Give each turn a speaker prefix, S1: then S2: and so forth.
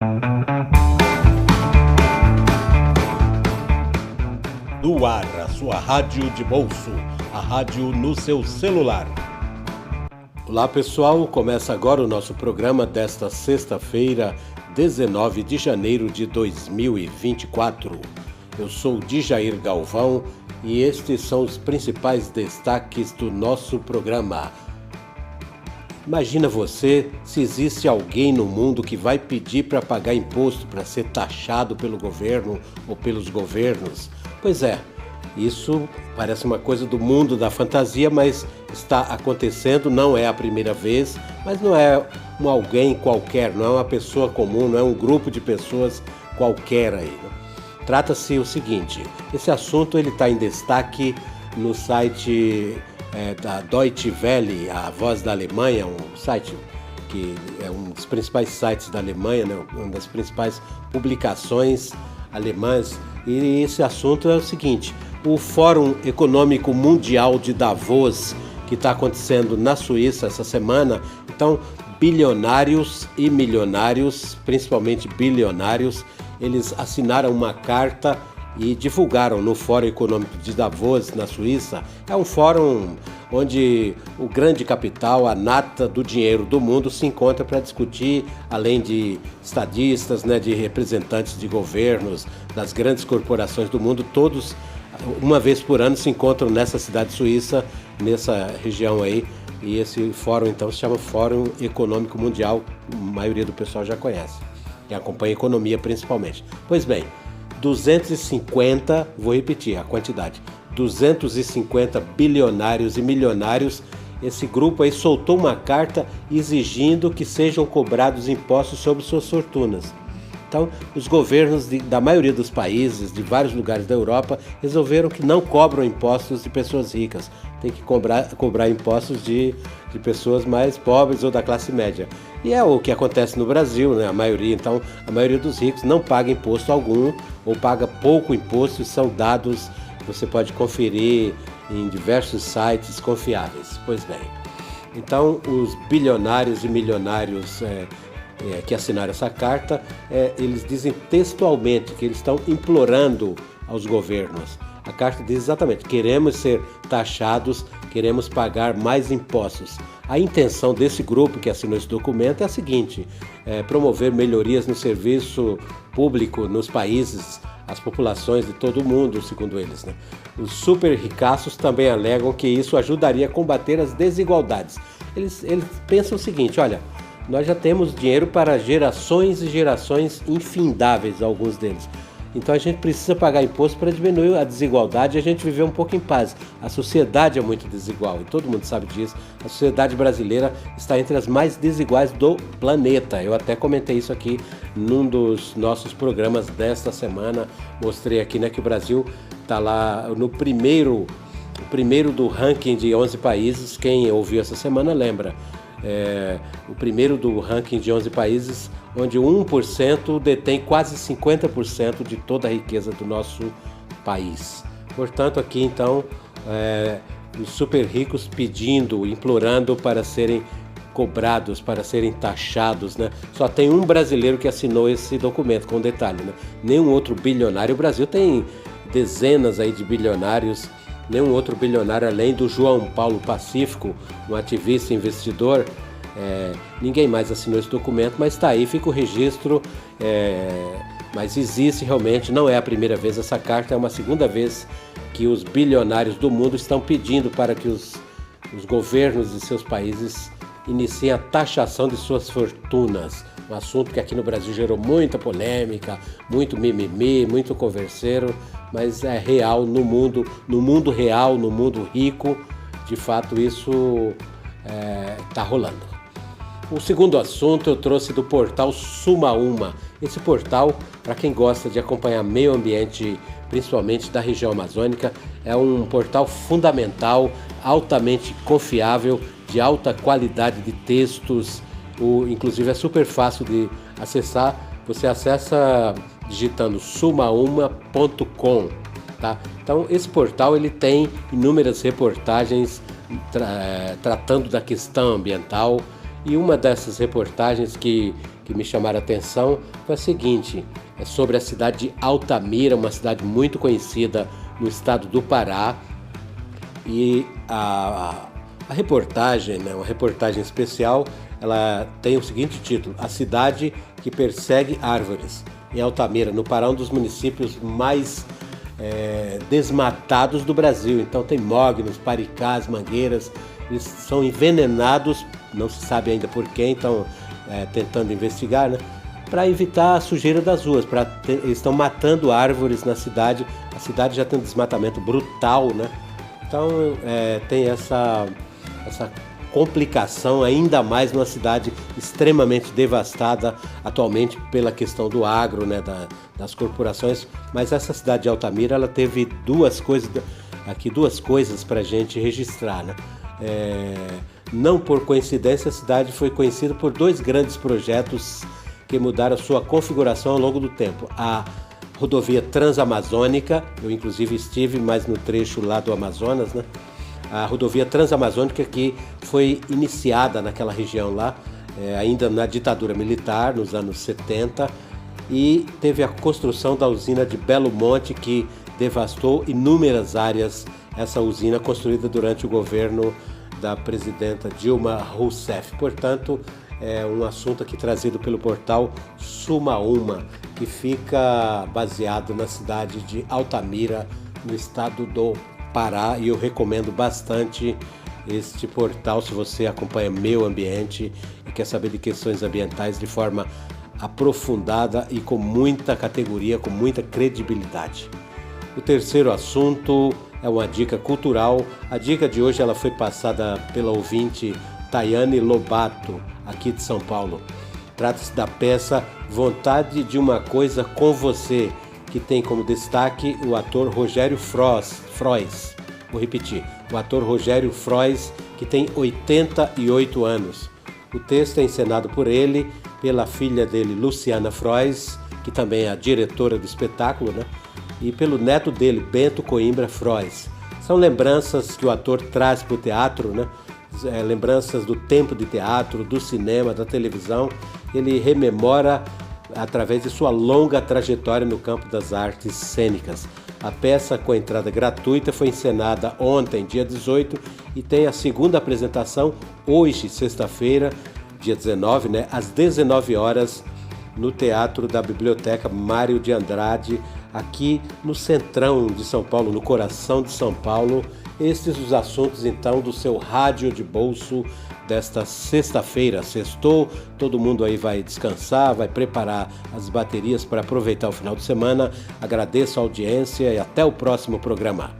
S1: No ar, a sua rádio de bolso, a rádio no seu celular. Olá pessoal, começa agora o nosso programa desta sexta-feira, 19 de janeiro de 2024. Eu sou Dijair Galvão e estes são os principais destaques do nosso programa. Imagina você se existe alguém no mundo que vai pedir para pagar imposto para ser taxado pelo governo ou pelos governos. Pois é, isso parece uma coisa do mundo da fantasia, mas está acontecendo, não é a primeira vez, mas não é alguém qualquer, não é uma pessoa comum, não é um grupo de pessoas qualquer aí. Né? Trata-se o seguinte, esse assunto ele está em destaque no site da Deutsche Welle, a voz da Alemanha, um site que é um dos principais sites da Alemanha, né? Uma das principais publicações alemãs. E esse assunto é o seguinte, o Fórum Econômico Mundial de Davos, que está acontecendo na Suíça essa semana, então bilionários e milionários, principalmente bilionários, eles assinaram uma carta e divulgaram no Fórum Econômico de Davos, na Suíça. É um fórum onde o grande capital, a nata do dinheiro do mundo se encontra para discutir, além de estadistas, né, de representantes de governos, das grandes corporações do mundo, todos uma vez por ano se encontram nessa cidade suíça, nessa região aí, e esse fórum então se chama Fórum Econômico Mundial, a maioria do pessoal já conhece, que acompanha a economia principalmente. Pois bem, 250, vou repetir a quantidade, 250 bilionários e milionários, esse grupo aí soltou uma carta exigindo que sejam cobrados impostos sobre suas fortunas. Então, os governos da maioria dos países, de vários lugares da Europa, resolveram que não cobram impostos de pessoas ricas. Tem que cobrar impostos de pessoas mais pobres ou da classe média. E é o que acontece no Brasil, né? A maioria dos ricos não paga imposto algum ou paga pouco imposto e são dados, você pode conferir em diversos sites confiáveis. Pois bem, então os bilionários e milionários que assinaram essa carta, eles dizem textualmente que eles estão implorando aos governos. A carta diz exatamente, queremos ser taxados, queremos pagar mais impostos. A intenção desse grupo que assinou esse documento é a seguinte, promover melhorias no serviço público nos países, as populações de todo o mundo, segundo eles. Né? Os super ricaços também alegam que isso ajudaria a combater as desigualdades. Eles pensam o seguinte, olha, nós já temos dinheiro para gerações e gerações infindáveis, alguns deles. Então a gente precisa pagar imposto para diminuir a desigualdade e a gente viver um pouco em paz. A sociedade é muito desigual e todo mundo sabe disso. A sociedade brasileira está entre as mais desiguais do planeta. Eu até comentei isso aqui num dos nossos programas desta semana. Mostrei aqui, né, que o Brasil está lá no primeiro do ranking de 11 países. Quem ouviu essa semana lembra. O primeiro do ranking de 11 países, onde 1% detém quase 50% de toda a riqueza do nosso país. Portanto, aqui então, os super ricos pedindo, implorando para serem cobrados, para serem taxados, né? Só tem um brasileiro que assinou esse documento, com detalhe, né? Nenhum outro bilionário. O Brasil tem dezenas aí de bilionários. Nenhum outro bilionário, além do João Paulo Pacífico, um ativista e investidor, ninguém mais assinou esse documento, mas está aí, fica o registro, mas existe realmente, não é a primeira vez essa carta, é uma segunda vez que os bilionários do mundo estão pedindo para que os governos de seus países iniciem a taxação de suas fortunas. Um assunto que aqui no Brasil gerou muita polêmica, muito mimimi, muito converseiro, mas é real no mundo real, no mundo rico, de fato isso está rolando. O segundo assunto eu trouxe do portal Suma Uma. Esse portal, para quem gosta de acompanhar meio ambiente, principalmente da região amazônica, é um portal fundamental, altamente confiável, de alta qualidade de textos, inclusive é super fácil de acessar, você acessa digitando sumauma.com, tá? Então esse portal ele tem inúmeras reportagens tratando da questão ambiental, e uma dessas reportagens que que me chamaram a atenção foi a seguinte: é sobre a cidade de Altamira, uma cidade muito conhecida no estado do Pará. E a reportagem, né, uma reportagem especial, ela tem o seguinte título: A Cidade que Persegue Árvores. Em Altamira, no Pará, um dos municípios mais desmatados do Brasil. Então tem mognos, paricás, mangueiras, eles são envenenados, não se sabe ainda por quem, estão tentando investigar, né? Para evitar a sujeira das ruas, eles estão matando árvores na cidade. A cidade já tem um desmatamento brutal, né? Então tem essa complicação, ainda mais numa cidade extremamente devastada atualmente pela questão do agro, né, das corporações. Mas essa cidade de Altamira, ela teve duas coisas para a gente registrar, né? Não por coincidência, a cidade foi conhecida por dois grandes projetos que mudaram a sua configuração ao longo do tempo. A rodovia Transamazônica, eu inclusive estive mais no trecho lá do Amazonas, né? A rodovia Transamazônica, que foi iniciada naquela região lá, ainda na ditadura militar, nos anos 70, e teve a construção da usina de Belo Monte, que devastou inúmeras áreas, essa usina construída durante o governo da presidenta Dilma Rousseff. Portanto, é um assunto aqui trazido pelo portal Sumaúma, que fica baseado na cidade de Altamira, no estado do Pará, e eu recomendo bastante este portal se você acompanha meio ambiente e quer saber de questões ambientais de forma aprofundada e com muita categoria, com muita credibilidade. O terceiro assunto é uma dica cultural. A dica de hoje ela foi passada pela ouvinte Tayane Lobato, aqui de São Paulo. Trata-se da peça Vontade de uma Coisa com Você, que tem como destaque o ator Rogério Frois. Vou repetir, o ator Rogério Frois, que tem 88 anos. O texto é encenado por ele, pela filha dele, Luciana Frois, que também é a diretora do espetáculo, né? E pelo neto dele, Bento Coimbra Frois. São lembranças que o ator traz para o teatro, né? Lembranças do tempo de teatro, do cinema, da televisão. Ele rememora através de sua longa trajetória no campo das artes cênicas. A peça, com entrada gratuita, foi encenada ontem, dia 18, e tem a segunda apresentação hoje, sexta-feira, dia 19, né, às 19 horas, no Teatro da Biblioteca Mário de Andrade, aqui no centrão de São Paulo, no coração de São Paulo. Estes os assuntos, então, do seu rádio de bolso desta sexta-feira. Sextou, todo mundo aí vai descansar, vai preparar as baterias para aproveitar o final de semana. Agradeço a audiência e até o próximo programa.